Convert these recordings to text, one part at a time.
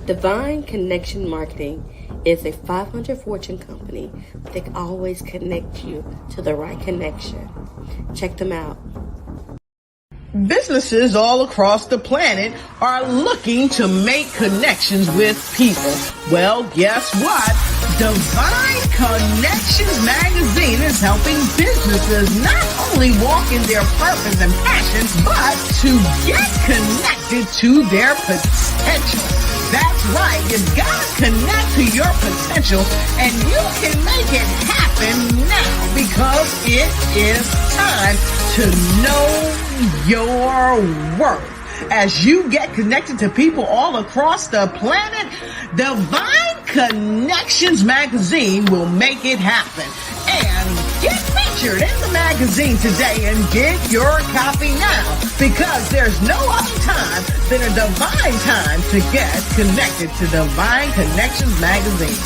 Divine Connection Marketing is a 500 Fortune company that can always connect you to the right connection. Check them out. Businesses all across the planet are looking to make connections with people. Well, guess what? Divine Connections magazine is helping businesses not only walk in their purpose and passions, but to get connected to their potential. That's right. You've got to connect to your potential, and you can make it happen now because it is time to know your worth. As you get connected to people all across the planet, Divine Connections magazine will make it happen. And get featured in the magazine today and get your copy now, because there's no other time than a divine time to get connected to Divine Connections magazine.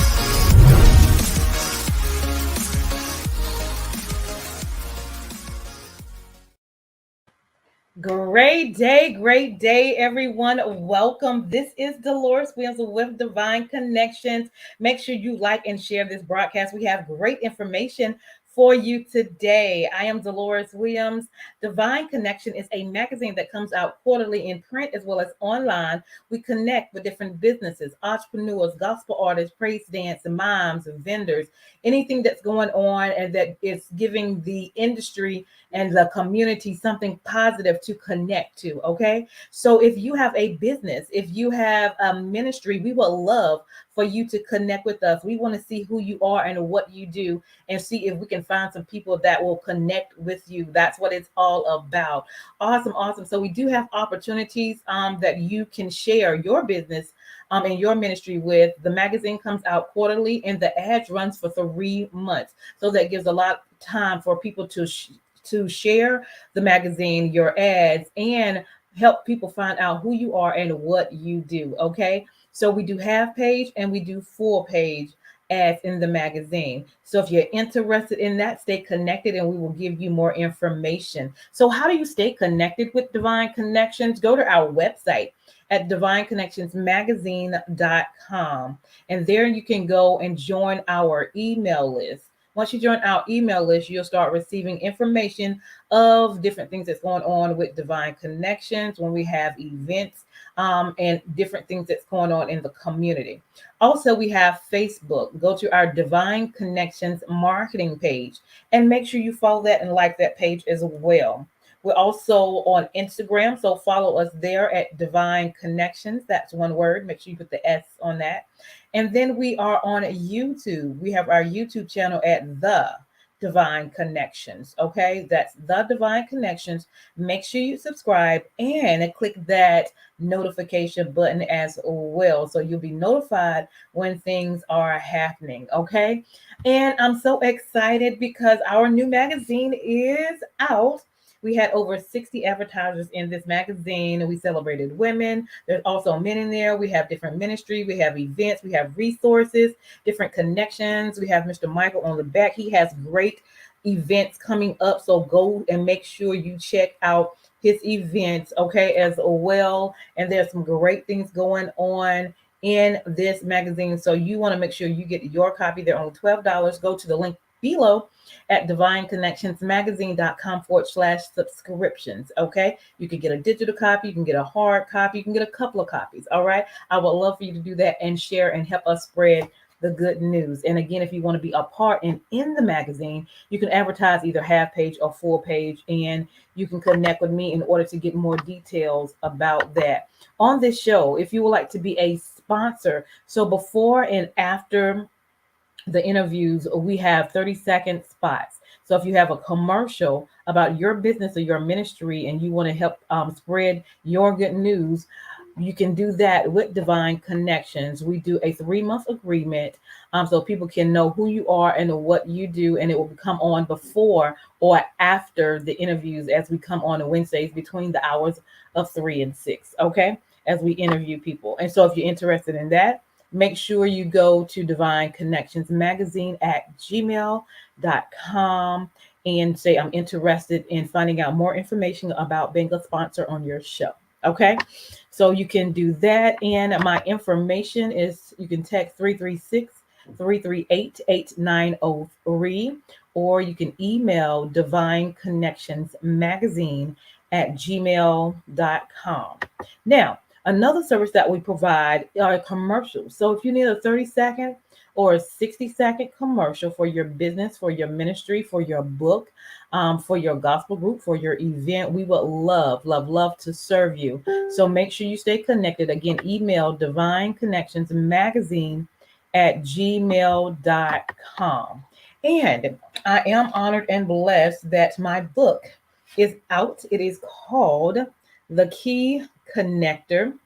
Great day, everyone. Welcome. This is Deloris with Divine Connections. Make sure you like and share this broadcast. We have great information for you today. I am Deloris Williams. Divine Connection is a magazine that comes out quarterly in print as well as online. We connect with different businesses, entrepreneurs, gospel artists, praise dance, moms, vendors, anything that's going on and that is giving the industry and the community something positive to connect to. Okay. So if you have a business, if you have a ministry, we would love for you to connect with us. We want to see who you are and what you do and see if we can find some people that will connect with you. That's what it's all about. Awesome. So we do have opportunities that you can share your business and your ministry with. The magazine comes out quarterly and the ads runs for 3 months. So that gives a lot of time for people to share the magazine, your ads, and help people find out who you are and what you do. Okay. So we do half page and we do full page ads in the magazine. So if you're interested in that, stay connected and we will give you more information. So how do you stay connected with Divine Connections? Go to our website at divineconnectionsmagazine.com. And there you can go and join our email list. Once you join our email list, you'll start receiving information of different things that's going on with Divine Connections when we have events and different things that's going on in the community. Also, we have Facebook. Go to our Divine Connections marketing page and make sure you follow that and like that page as well. We're also on Instagram, so follow us there at Divine Connections. That's one word. Make sure you put the S on that. And then we are on YouTube. We have our YouTube channel at The Divine Connections. Okay, that's The Divine Connections. Make sure you subscribe and click that notification button as well, so you'll be notified when things are happening. Okay, and I'm so excited because our new magazine is out. We had over 60 advertisers in this magazine, and we celebrated women. There's also men in there. We have different ministry. We have events. We have resources, different connections. We have Mr. Michael on the back. He has great events coming up. So go and make sure you check out his events, okay, as well. And there's some great things going on in this magazine. So you want to make sure you get your copy. They're only $12. Go to the link below at divineconnectionsmagazine.com/subscriptions. Okay, you can get a digital copy, you can get a hard copy, you can get a couple of copies. All right, I would love for you to do that and share and help us spread the good news. And again, if you want to be a part in the magazine, you can advertise either half page or full page, and you can connect with me in order to get more details about that. On this show, if you would like to be a sponsor, so before and after the interviews, we have 30-second spots. So if you have a commercial about your business or your ministry and you want to help spread your good news, you can do that with Divine Connections. We do a 3-month agreement so people can know who you are and what you do, and it will come on before or after the interviews as we come on Wednesdays between the hours of 3 and 6, okay, as we interview people. And so if you're interested in that, make sure you go to Divine Connections Magazine at gmail.com and say, I'm interested in finding out more information about being a sponsor on your show. Okay. So you can do that. And my information is you can text 336-338-8903, or you can email Divine Connections Magazine at gmail.com. Now, another service that we provide are commercials. So if you need a 30-second or a 60-second commercial for your business, for your ministry, for your book, for your gospel group, for your event, we would love, love, love to serve you. So make sure you stay connected. Again, email Divine Connections Magazine at gmail.com. And I am honored and blessed that my book is out. It is called The Key Connector: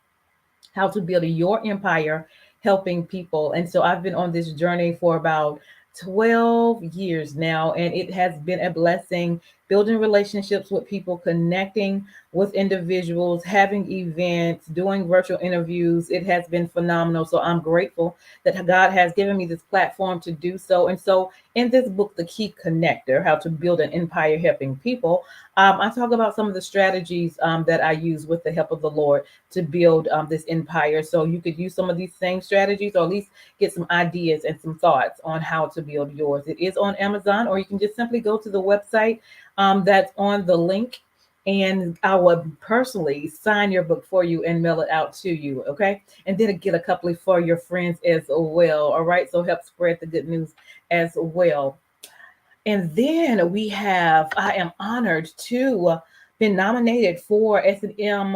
How to Build Your Empire Helping People. And so I've been on this journey for about 12 years now, and it has been a blessing building relationships with people, connecting with individuals, having events, doing virtual interviews. It has been phenomenal. So I'm grateful that God has given me this platform to do so. And so in this book, The Key Connector: How to Build an Empire Helping People, I talk about some of the strategies that I use with the help of the Lord to build this empire. So you could use some of these same strategies, or at least get some ideas and some thoughts on how to build yours. It is on Amazon, or you can just simply go to the website that's on the link, and I will personally sign your book for you and mail it out to you. Okay. And then get a couple for your friends as well. All right. So help spread the good news as well. And then we have, I am honored to been nominated for S&M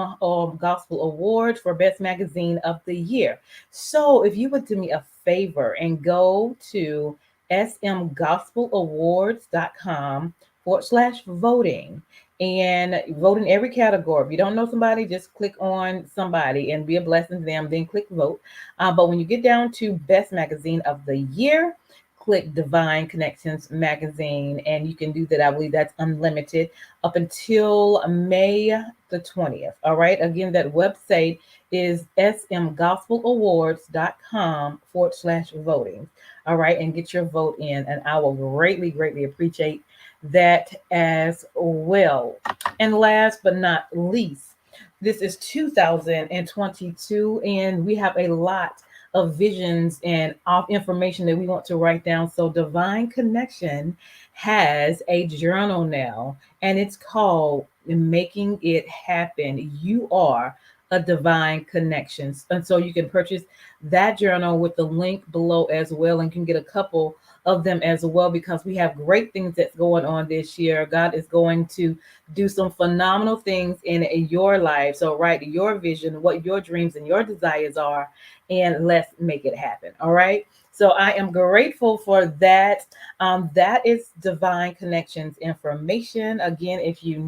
Gospel Award for Best Magazine of the Year. So if you would do me a favor and go to smgospelawards.com/voting and vote in every category. If you don't know somebody, just click on somebody and be a blessing to them, then click vote. But when you get down to Best Magazine of the Year, click Divine Connections Magazine, and you can do that. I believe that's unlimited up until May the 20th. All right. Again, that website is smgospelawards.com/voting. All right. And get your vote in, and I will greatly, greatly appreciate that as well. And last but not least, this is 2022, and we have a lot of visions and of information that we want to write down. So Divine Connection has a journal now, and it's called Making It Happen. You are a divine connections. And so you can purchase that journal with the link below as well, and can get a couple of them as well, because we have great things that's going on this year. God is going to do some phenomenal things in your life. So write your vision, what your dreams and your desires are, and let's make it happen. All right. So I am grateful for that. That is Divine Connections information. Again, if you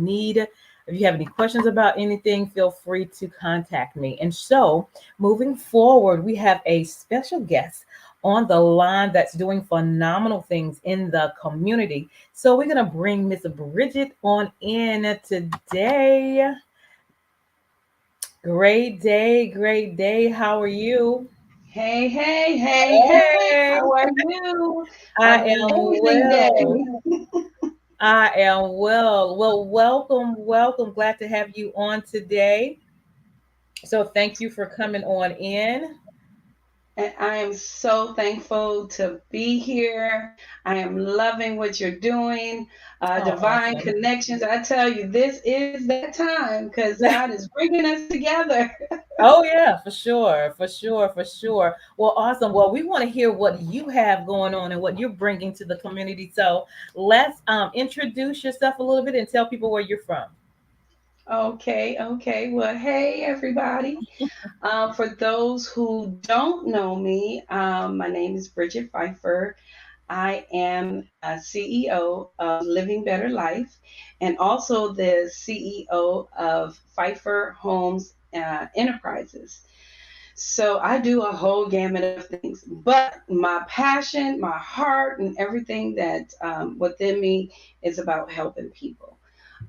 have any questions about anything, feel free to contact me. And so moving forward, we have a special guest on the line that's doing phenomenal things in the community. So we're going to bring Miss Bridget on in today. Great day, great day. How are you? Hey, hey, hey, hey, Hey, how are you? I am Amazing day. well. I am well. Well, welcome, welcome. Glad to have you on today. So, thank you for coming on in. And I am so thankful to be here. I am loving what you're doing. Oh, Divine awesome. connections. I tell you, this is that time because God is bringing us together. Oh, yeah, for sure, for sure, for sure. Well, awesome. Well, we want to hear what you have going on and what you're bringing to the community. So, let's introduce yourself a little bit and tell people where you're from. Okay, okay. Well, hey, everybody. For those who don't know me, my name is Bridget Phifer. I am a CEO of Living Better Life and also the CEO of Phifer Homes Enterprises. So I do a whole gamut of things, but my passion, my heart, and everything that within me is about helping people.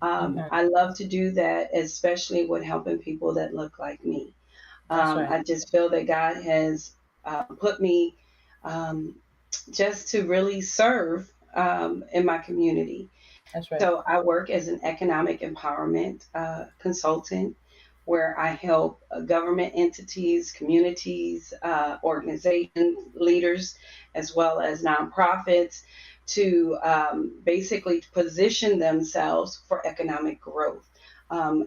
Mhm. I love to do that, especially with helping people that look like me. That's right. I just feel that God has put me um, just to really serve in my community. That's right. So I work as an economic empowerment consultant where I help government entities, communities, organizations, leaders, as well as nonprofits to basically position themselves for economic growth,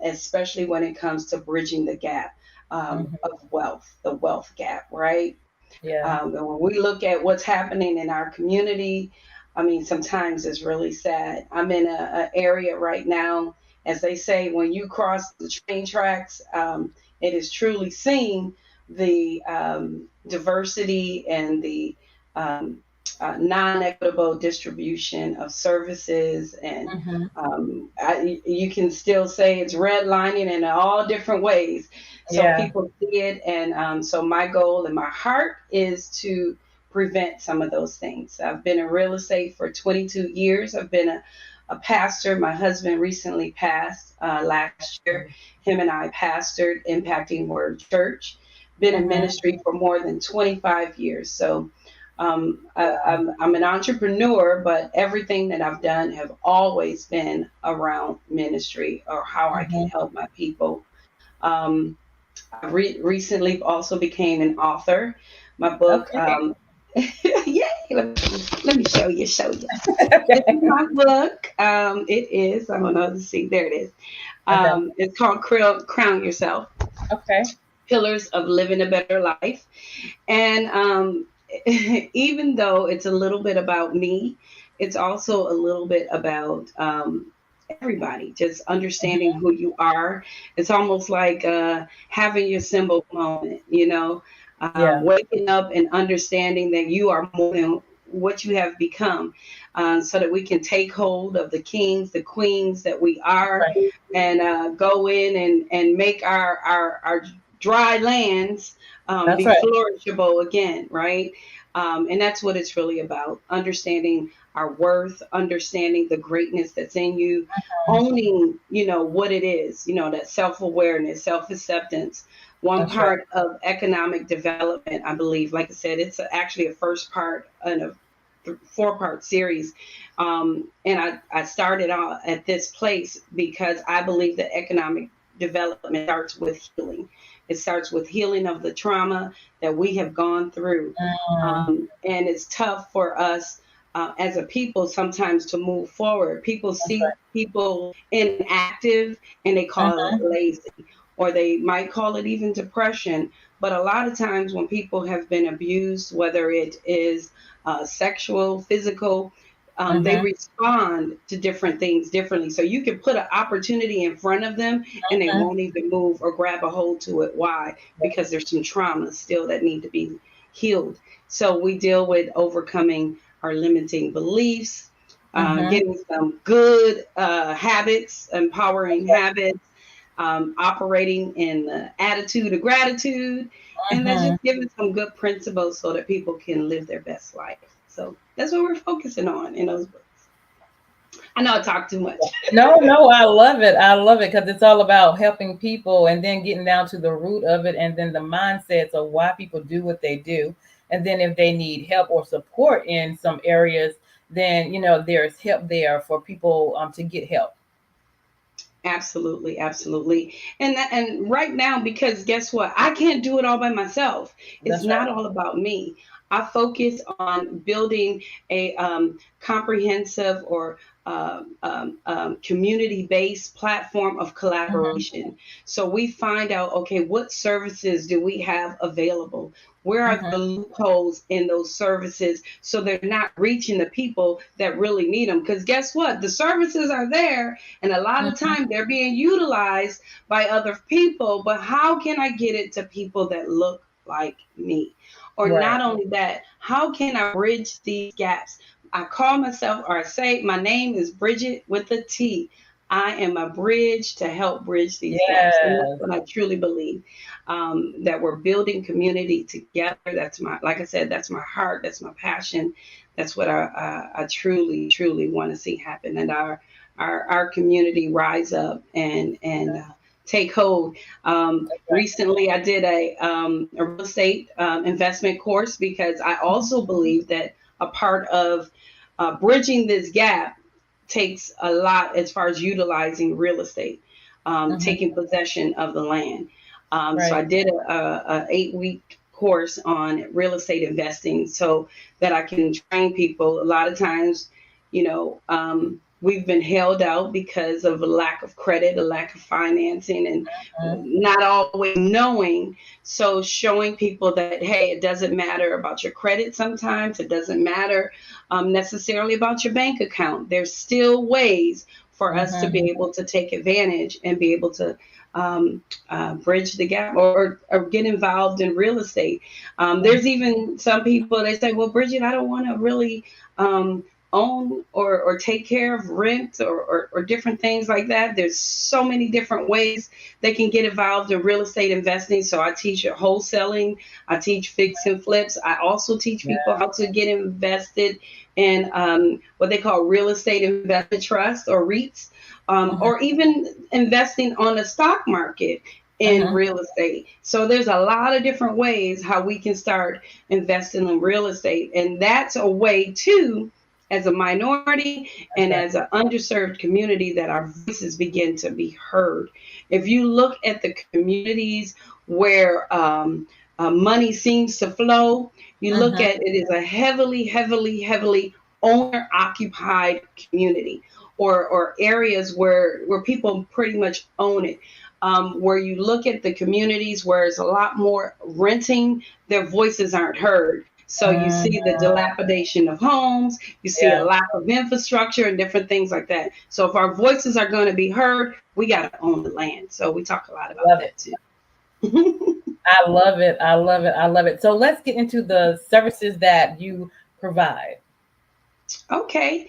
especially when it comes to bridging the gap of wealth, the wealth gap, right? Yeah. And when we look at what's happening in our community, I mean, sometimes it's really sad. I'm in a area right now, as they say, when you cross the train tracks, it is truly seeing the diversity and the um, non-equitable distribution of services, and Mm-hmm. you can still say it's redlining in all different ways. So Yeah. people see it, and so my goal and my heart is to prevent some of those things. I've been in real estate for 22 years. I've been a pastor. My husband recently passed last year. Him and I pastored Impacting Word Church. Been in Mm-hmm. ministry for more than 25 years. So I'm an entrepreneur, but everything that I've done have always been around ministry or how I can Mm-hmm. help my people. Um, I recently also became an author. My book, Okay. yay! Let me show you. Show you. This is Okay. my book. It is. I don't know. Let's see. There it is. Okay. It's called Crown Yourself: Okay. Pillars of Living a Better Life. And even though it's a little bit about me, it's also a little bit about everybody, just understanding Mm-hmm. who you are. It's almost like having your symbol moment, Yeah. waking up and understanding that you are more than what you have become, so that we can take hold of the kings, the queens that we are, Right. and go in and make our dry lands That's be right. flourishable again, right? And that's what it's really about: understanding our worth, understanding the greatness that's in you, owning, what it is, that self-awareness, self-acceptance. One That's right. part of economic development, I believe, like I said, it's actually a first part in a four-part series. And I started out at this place because I believe that economic development starts with healing. It starts with healing of the trauma that we have gone through. Mm, And it's tough for us as a people sometimes to move forward. People that's see right. people inactive and they call it Mm-hmm. lazy, or they might call it even depression. But a lot of times when people have been abused, whether it is sexual, physical, they Mm-hmm. respond to different things differently. So you can put an opportunity in front of them and they Mm-hmm. won't even move or grab a hold to it. Why? Because there's some trauma still that need to be healed. So we deal with overcoming our limiting beliefs, Mm-hmm. getting some good habits, That's empowering right. habits, operating in the attitude of gratitude, and that's Mm-hmm. just giving some good principles so that people can live their best life. So that's what we're focusing on in those books. I know I talk too much. No, no, I love it. I love it because it's all about helping people and then getting down to the root of it and then the mindsets of why people do what they do. And then if they need help or support in some areas, then there's help there for people to get help. Absolutely, absolutely. And right now, because guess what? I can't do it all by myself. It's That's right. not all about me. I focus on building a comprehensive or community-based platform of Mm-hmm. collaboration. So we find out, okay, what services do we have available? Where are Mm-hmm. the loopholes in those services so they're not reaching the people that really need them? Because guess what? The services are there, and a lot of Mm-hmm. time they're being utilized by other people, but how can I get it to people that look like me? Or Right. not only that, how can I bridge these gaps? I call myself, or I say my name is Bridget with a T. I am a bridge to help bridge these gaps. And that's Yes. what I truly believe, that we're building community together. That's like I said, that's my heart. That's my passion. That's what I truly, truly want to see happen. And our community rise up and take hold. That's right. Recently, I did a real estate investment course because I also believe that a part of bridging this gap takes a lot as far as utilizing real estate. taking possession of the land. So Right. I did a 8-week course on real estate investing so that I can train people. A lot of times, we've been held out because of a lack of credit, a lack of financing, and Mhm. not always knowing. So showing people that, hey, it doesn't matter about your credit sometimes. It doesn't matter necessarily about your bank account. There's still ways for us to be Mhm. able to take advantage and be able to bridge the gap or get involved in real estate. There's even some people, they say, well, Bridget, I don't want to really own or take care of rent or different things like that. There's so many different ways they can get involved in real estate investing. So I teach wholesaling, I teach fix and flips. I also teach Yeah. people how to get invested in what they call real estate investment trust or REITs, Mhm. or even investing on the stock market in Mhm. real estate. So there's a lot of different ways how we can start investing in real estate. And that's a way too, as a minority That's and right. as an underserved community, that our voices begin to be heard. If you look at the communities where money seems to flow, you look Mhm. at it as a heavily, heavily, heavily owner occupied community, or areas where people pretty much own it. Where you look at the communities where it's a lot more renting, their voices aren't heard. So you see the Mhm. dilapidation of homes, you see a Yeah. lack of infrastructure and different things like that. So if our voices are going to be heard, we got to own the land. So we talk a lot about Love it. that too. I love it. I love it. I love it. So let's get into the services that you provide. Okay.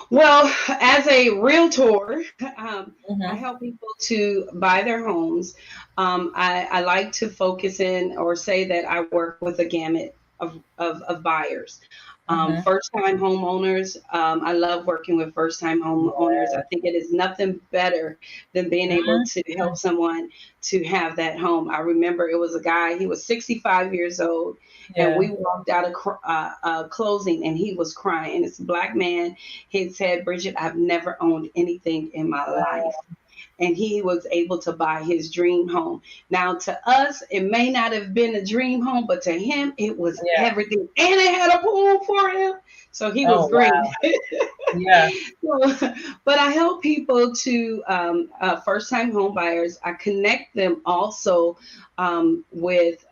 Well, as a realtor, I Mhm. help people to buy their homes. I like to focus in or say that I work with a gamut of buyers. Mhm. First time homeowners, I love working with first time homeowners. I think it is nothing better than being able Mhm. to help someone to have that home. I remember it was a guy, he was 65 years old, and Yeah. we walked out of closing and he was crying. It's a black man. He said, Bridget, I've never owned anything in my life. And he was able to buy his dream home. Now, to us, it may not have been a dream home, but to him, it was Yeah. everything. And it had a pool for him. So he was Oh great. wow. Yeah. So, but I help people to first time home buyers. I connect them also with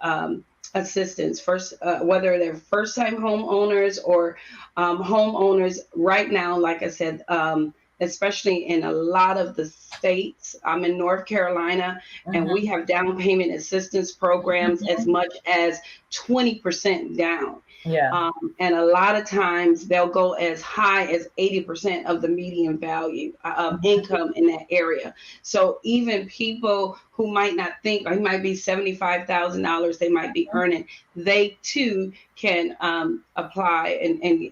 assistance, first, whether they're first time homeowners or homeowners right now, like I said, especially in a lot of the states. I'm in North Carolina, and we Mhm. have down payment assistance programs as Mhm. much as 20% down. Yeah. And a lot of times they'll go as high as 80% of the median value income in that area. So even people who might not think, or it might be $75,000 they might be earning, they too can apply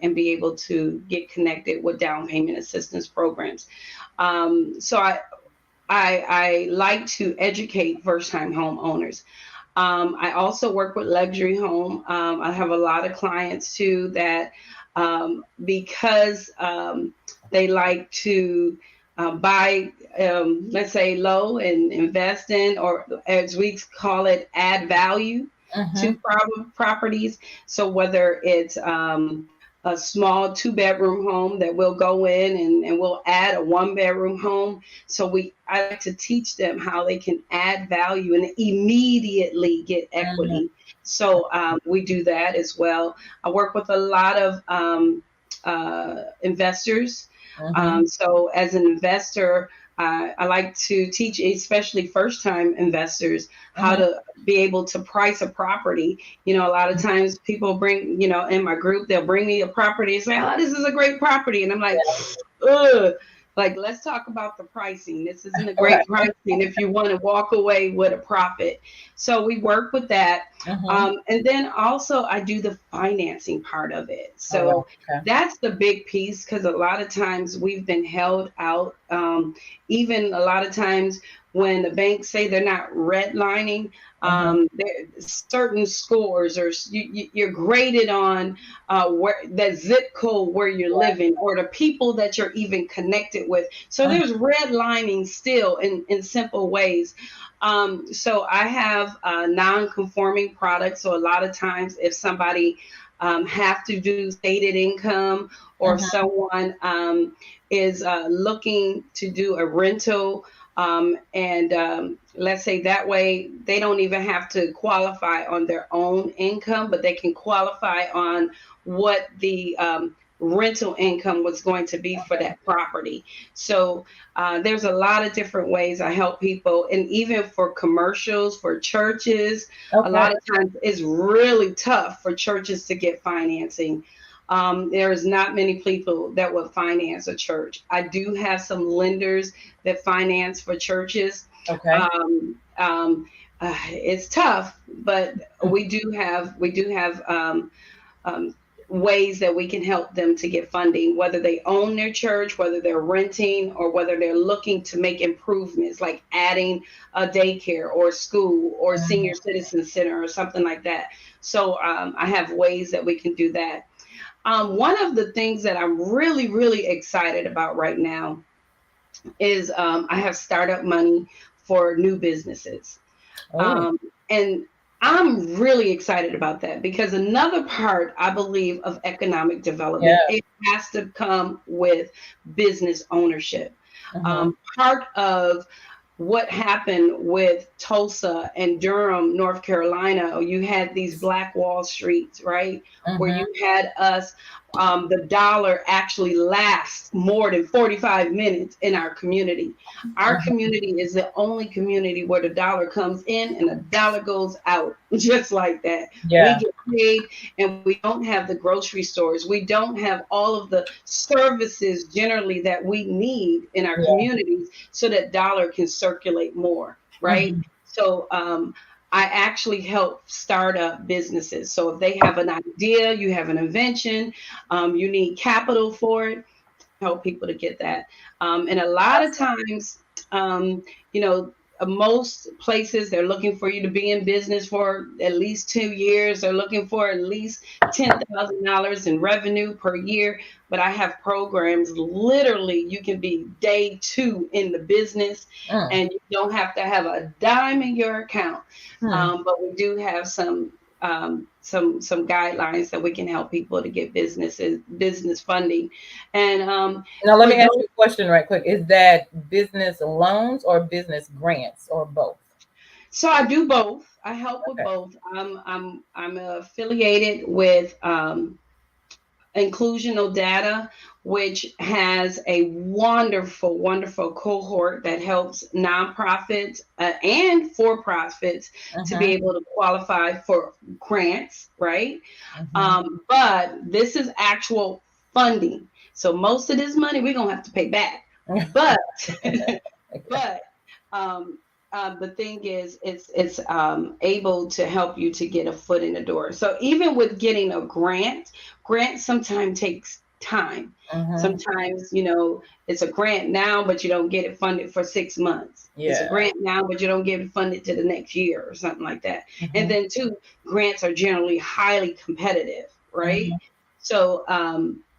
and be able to get connected with down payment assistance programs. So I like to educate first time homeowners. I also work with luxury home. I have a lot of clients too that because they like to buy, let's say, low and invest in, or as we call it, add value to Mhm. properties. So whether it's a small 2-bedroom home that we'll go in and we'll add a 1-bedroom home. So I like to teach them how they can add value and immediately get Mhm. equity. So we do that as well. I work with a lot of investors. Mhm. So as an investor, I like to teach, especially first time investors, how Mhm. to be able to price a property. A lot of times people bring, in my group, they'll bring me a property and say, oh, this is a great property. And I'm like, ugh. Like, let's talk about the pricing. This isn't a Right. great pricing if you want to walk away with a profit. So we work with that. Mhm. And then also I do the financing part of it. Oh wow. So Okay. that's the big piece, because a lot of times we've been held out. Even a lot of times when the banks say they're not redlining, certain scores, or you're graded on where that zip code where you're living, or the people that you're even connected with. So there's redlining still in simple ways. So I have non-conforming products. So a lot of times if somebody have to do stated income, or someone is looking to do a rental, and let's say that way they don't even have to qualify on their own income, but they can qualify on what the rental income was going to be for that property. So there's a lot of different ways I help people, and even for commercials, for churches, a lot of times it's really tough for churches to get financing. There's not many people that will finance a church. I do have some lenders that finance for churches. It's tough, but we do have ways that we can help them to get funding, whether they own their church, whether they're renting, or whether they're looking to make improvements like adding a daycare or school or senior citizen center or something like that. So I have ways that we can do that. One of the things that I'm really, really excited about right now is I have startup money for new businesses. And I'm really excited about that, because another part, I believe, of economic development, it has to come with business ownership. Part of what happened with Tulsa and Durham, North Carolina, you had these Black Wall Streets, right? Where you had us, the dollar actually lasts more than 45 minutes in our community. Our community is the only community where the dollar comes in and the dollar goes out, just like that. We get paid, and we don't have the grocery stores. We don't have all of the services generally that we need in our communities, so that dollar can circulate more, right? So I actually help start up businesses. So if they have an idea, you have an invention, you need capital for it, help people to get that. And a lot of times, most places, they're looking for you to be in business for at least 2 years. They're looking for at least $10,000 in revenue per year. But I have programs, literally, you can be day 2 in the business, and you don't have to have a dime in your account. But we do have some guidelines that we can help people to get business funding. And now let me ask you a question right quick. Is that business loans or business grants, or both? So I do both. I help with both. I'm affiliated with Inclusional Data, which has a wonderful, wonderful cohort that helps nonprofits and for-profits to be able to qualify for grants, right? But this is actual funding. So most of this money we're gonna have to pay back. But the thing is, it's able to help you to get a foot in the door. So even with getting a grant sometimes takes time. Sometimes, it's a grant now, but you don't get it funded for 6 months. It's a grant now, but you don't get it funded to the next year or something like that. And then too, grants are generally highly competitive, right? So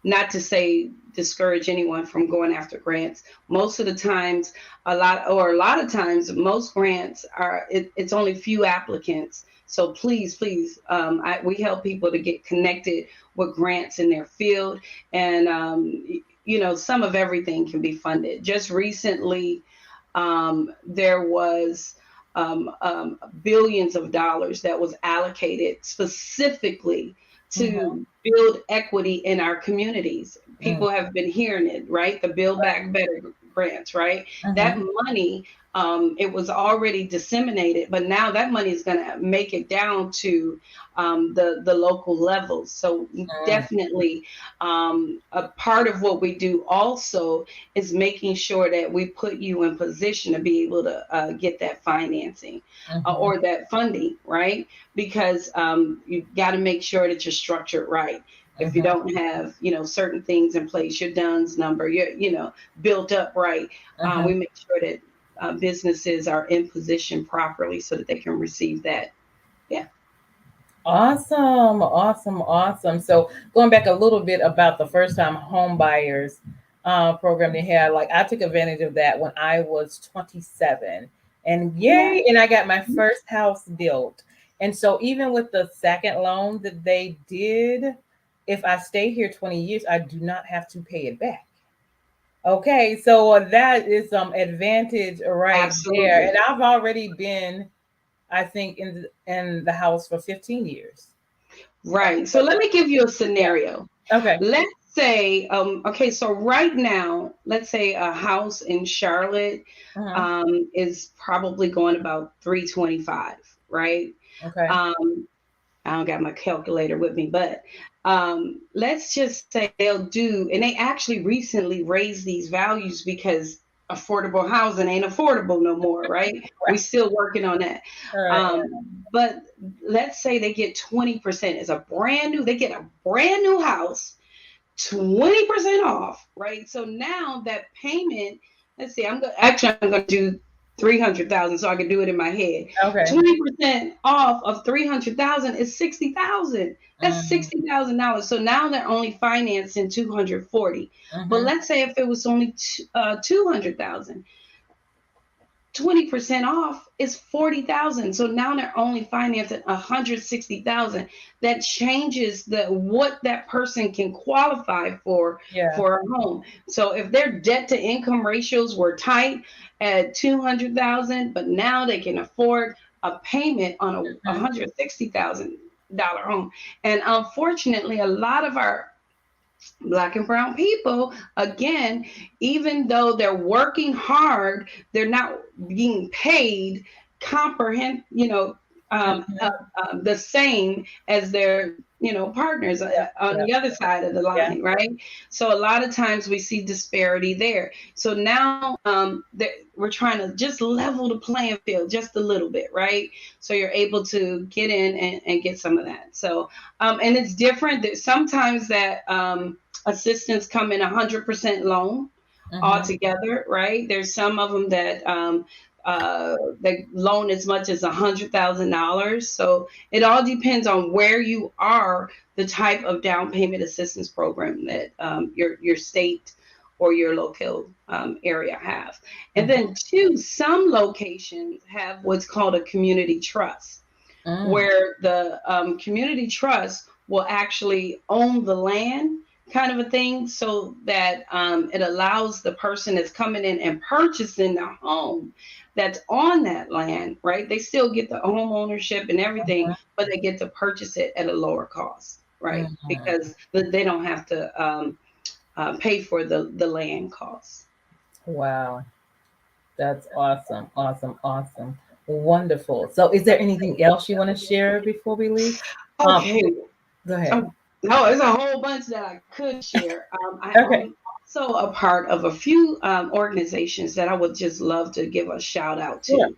not to say discourage anyone from going after grants. Most of the times, a lot of times, most grants are, it's only few applicants. So please, we help people to get connected with grants in their field. And, some of everything can be funded. Just recently, there was billions of dollars that was allocated specifically to build equity in our communities. People have been hearing it, right? The Build Back Better grants, right? That money, it was already disseminated, but now that money is going to make it down to the local levels. So definitely a part of what we do also is making sure that we put you in position to be able to get that financing or that funding, right? Because you got to make sure that you're structured right. If you don't have, certain things in place, your DUNS number, you're, built up right, we make sure that businesses are in position properly so that they can receive that. Yeah. Awesome, awesome, awesome. So going back a little bit about the first time home buyers program they had, like I took advantage of that when I was 27. And Yeah. yay, and I got my first house built. And so even with the second loan that they did, if I stay here 20 years, I do not have to pay it back. Okay, so that is some advantage right there. Absolutely. And I've already been, I think, in the house for 15 years. Right. So let me give you a scenario. Okay. Let's say, okay, so right now, let's say a house in Charlotte Uh-huh. is probably going about 325, right? Okay. Um, I don't got my calculator with me, but let's just say they'll do, and they actually recently raised these values because affordable housing ain't affordable no more, right? We Right. still working on that. All right. But let's say they get 20%. It's a brand new, they get a brand new house 20% off, right? So now that payment, let's see, I'm gonna do 300,000 so I can do it in my head. Okay. 20% off of 300,000 is 60,000. That's Mm-hmm. $60,000. So now they're only financing 240. But Mm-hmm. let's say if it was only 200,000, 20% off is 40,000. So now they're only financing 160,000. That changes the what that person can qualify Yeah. for a home. So if their debt to income ratios were tight at 200,000, but now they can afford a payment on a Mm-hmm. $160,000 home. And unfortunately, a lot of our Black and brown people, again, even though they're working hard, they're not being paid Mm-hmm. the same as their partners Yeah. on Yeah. the other side of the Yeah. line, right? So a lot of times we see disparity there. So now we're trying to just level the playing field just a little bit, right? So you're able to get in and get some of that. So and it's different that sometimes that assistance come in 100% loan Mm-hmm. altogether, right? There's some of them that they loan as much as $100,000. So it all depends on where you are, the type of down payment assistance program that your state or your local area have. And Mm-hmm. then two, some locations have what's called a community trust, Mm. where the community trust will actually own the land, kind of a thing, so that it allows the person that's coming in and purchasing the home that's on that land, right? They still get the home ownership and everything, but they get to purchase it at a lower cost, right? Mm-hmm. Because they don't have to pay for the land costs. Wow. That's awesome. Awesome. Awesome. Wonderful. So is there anything else you want to share before we leave? Um, Okay. Go ahead. No, there's a whole bunch that I could share. Okay. I'm also a part of a few organizations that I would just love to give a shout out Sure.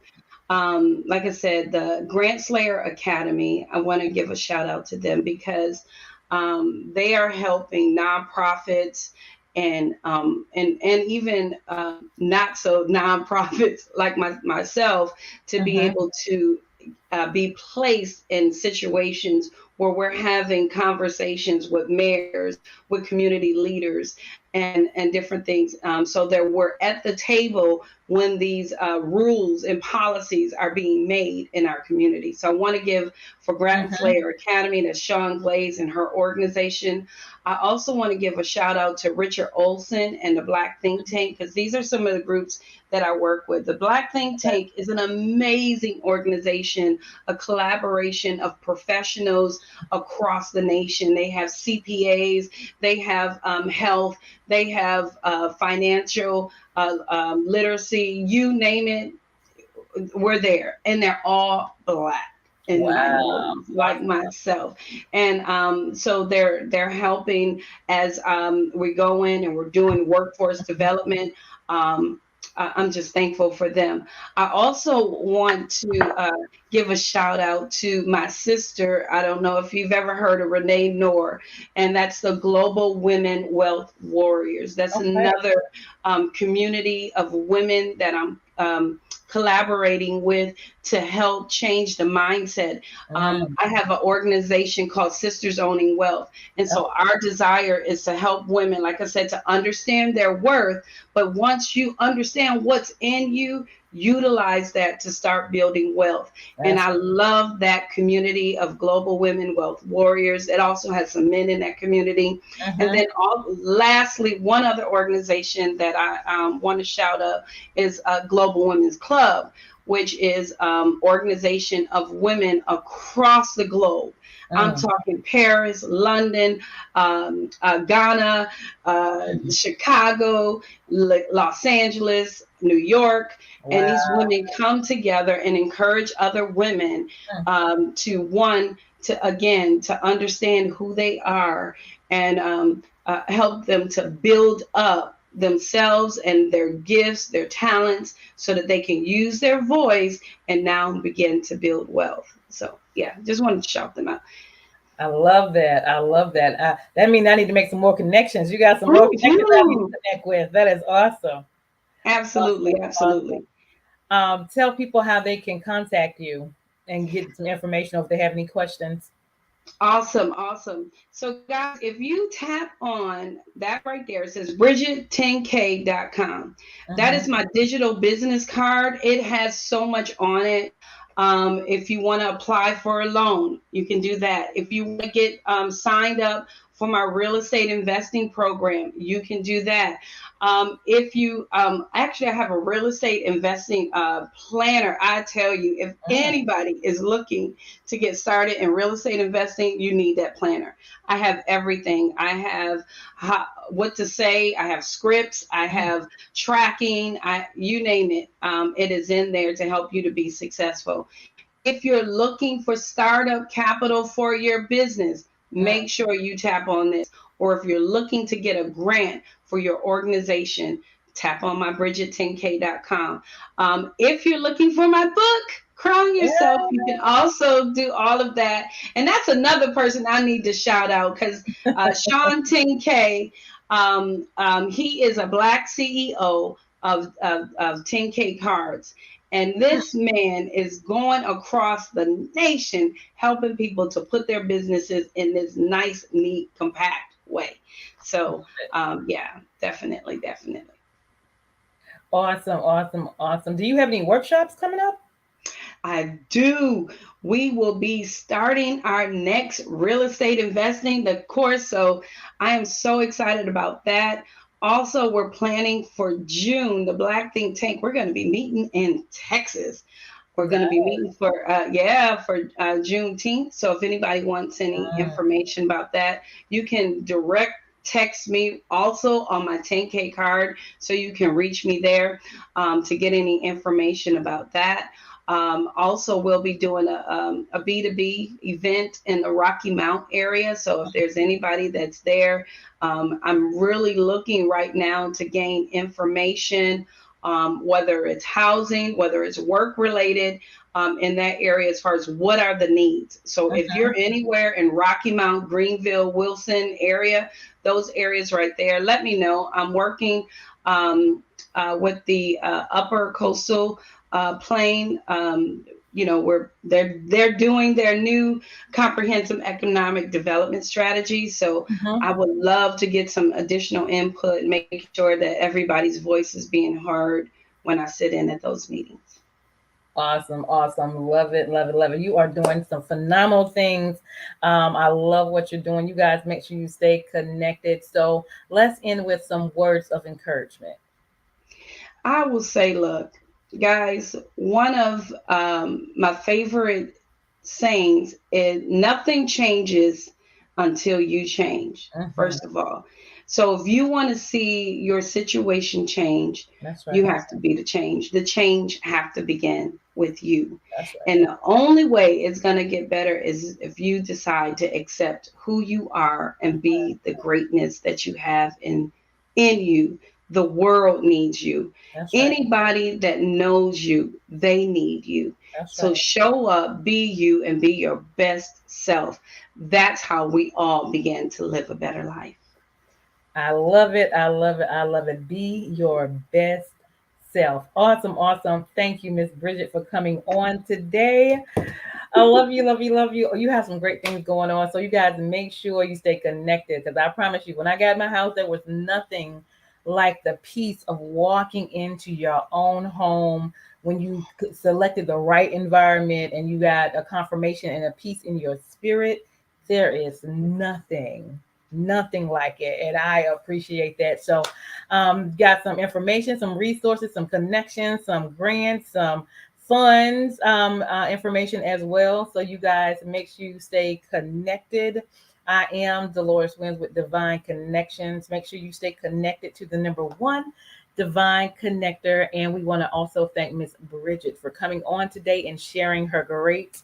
to. Like I said, the Grant Slayer Academy, I want to give a shout out to them because they are helping nonprofits and even not so nonprofits like myself to be Mm-hmm. able to be placed in situations where we're having conversations with mayors, with community leaders, and different things, so that we're at the table when these rules and policies are being made in our community. So I want to give for Grattan Mm-hmm. Slayer Academy, that's Sean Glaze and her organization. I also want to give a shout out to Richard Olson and the Black Think Tank, because these are some of the groups that I work with. The Black Think Tank is an amazing organization, a collaboration of professionals across the nation. They have CPAs, they have health, they have financial literacy, you name it, we're there. And they're all Black and Wow. minorities like myself. And so they're helping as we go in and we're doing workforce development. I'm just thankful for them. I also want to give a shout out to my sister. I don't know if you've ever heard of Renee Noor, and that's the Global Women Wealth Warriors. That's Okay. another community of women that I'm collaborating with to help change the mindset. Mm. I have an organization called Sisters Owning Wealth. And so our desire is to help women, like I said, to understand their worth. But once you understand what's in you, utilize that to start building wealth. And I love that community of Global Women Wealth Warriors. It also has some men in that community. And then lastly, one other organization that I want to shout out is Global Women's Club, which is organization of women across the globe. I'm talking Paris, London, Ghana, Chicago, Los Angeles, New York. Wow. And these women come together and encourage other women to understand who they are and help them to build up themselves and their gifts, their talents, so that they can use their voice and now begin to build wealth. So yeah, just wanted to shout them out. I love that. I love that. That means I need to make some more connections. You got some more connections I need to connect with. That is awesome. Absolutely, absolutely. Awesome. Tell people how they can contact you and get some information if they have any questions. Awesome, awesome. So guys, if you tap on that right there, it says Bridget10k.com. That is my digital business card. It has so much on it. If you want to apply for a loan, you can do that. If you want to get signed up for my real estate investing program, you can do that. If you actually, I have a real estate investing planner. I tell you, if anybody is looking to get started in real estate investing, you need that planner. I have everything. I have what to say. I have scripts. I have tracking. You name it. It is in there to help you to be successful. If you're looking for startup capital for your business, make sure you tap on this. Or if you're looking to get a grant for your organization, tap on my Bridget10k.com. If you're looking for my book, Crown Yourself, you can also do all of that. And that's another person I need to shout out because Sean 10K, he is a Black CEO of 10K Cards. And this man is going across the nation helping people to put their businesses in this nice, neat, compact way. So, yeah, definitely. Awesome. Do you have any workshops coming up? I do. We will be starting our next real estate investing course. So I am so excited about that. Also, we're planning for June, the Black Think Tank. We're going to be meeting in Texas. We're going to be meeting for Juneteenth. So if anybody wants any information about that, you can direct text me also on my 10K card. So you can reach me there to get any information about that. Also, we'll be doing a B2B event in the Rocky Mount area. So if there's anybody that's there, I'm really looking right now to gain information, whether it's housing, whether it's work related in that area as far as what are the needs. So if you're anywhere in Rocky Mount, Greenville, Wilson area, those areas right there, let me know. I'm working with the upper coastal plain, where they're doing their new comprehensive economic development strategy. So I would love to get some additional input, making sure that everybody's voice is being heard when I sit in at those meetings. Awesome. Love it. You are doing some phenomenal things. I love what you're doing. You guys make sure you stay connected. So let's end with some words of encouragement. I will say, look, guys, one of my favorite sayings is nothing changes until you change, first of all. So if you want to see your situation change, you have to be the change. The change have to begin with you. And the only way it's going to get better is if you decide to accept who you are and be the greatness that you have in you. the world needs you. That's right. Anybody that knows you, they need you. That's So right. show up, be you, and be your best self. That's how we all begin to live a better life. I love it. I love it. I love it. Be your best self. Awesome. Awesome. Thank you, Miss Bridget, for coming on today. I love you, love you, love you. You have some great things going on. So you guys make sure you stay connected, because I promise you, when I got my house, there was nothing like the peace of walking into your own home when you selected the right environment and you got a confirmation and a peace in your spirit. There is nothing like it, and I appreciate that. So got some information, some resources, some connections, some grants, some funds, information as well. So you guys make sure you stay connected. I am Deloris Wins with Divine Connections. Make sure you stay connected to the number one Divine Connector. And we want to also thank Miss Bridget for coming on today and sharing her great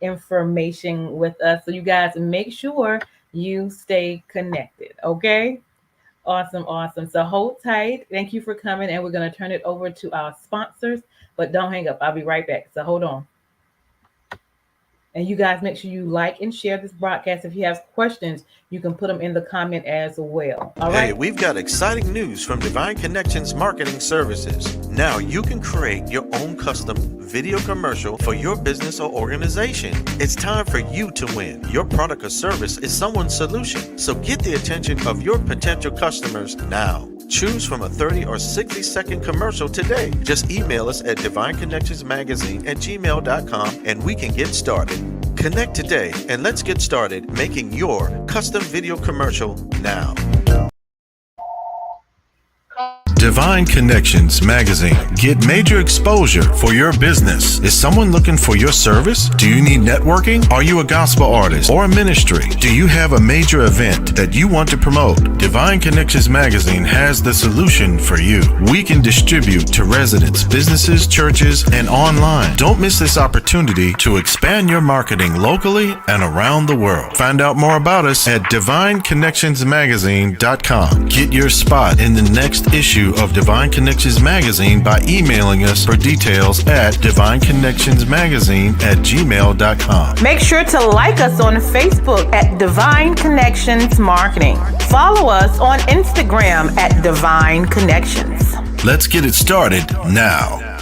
information with us. So you guys make sure you stay connected. Okay. Awesome. Awesome. So hold tight. Thank you for coming. And we're going to turn it over to our sponsors, but don't hang up. I'll be right back. So hold on. And you guys make sure you like and share this broadcast. If you have questions, you can put them in the comment as well. All right. Hey, we've got exciting news from Divine Connections Marketing Services. Now you can create your own custom video commercial for your business or organization. It's time for you to win. Your product or service is someone's solution. So get the attention of your potential customers now. Choose from a 30 or 60-second commercial today. Just email us at divineconnectionsmagazine@gmail.com and we can get started. Connect today and let's get started making your custom video commercial now. Divine Connections Magazine. Get major exposure for your business. Is someone looking for your service? Do you need networking? Are you a gospel artist or a ministry? Do you have a major event that you want to promote? Divine Connections Magazine has the solution for you. We can distribute to residents, businesses, churches, and online. Don't miss this opportunity to expand your marketing locally and around the world. Find out more about us at divineconnectionsmagazine.com. Get your spot in the next issue of Divine Connections Magazine by emailing us for details at divineconnectionsmagazine@gmail.com. Make sure to like us on Facebook at Divine Connections Marketing. Follow us on Instagram at Divine Connections. Let's get it started now.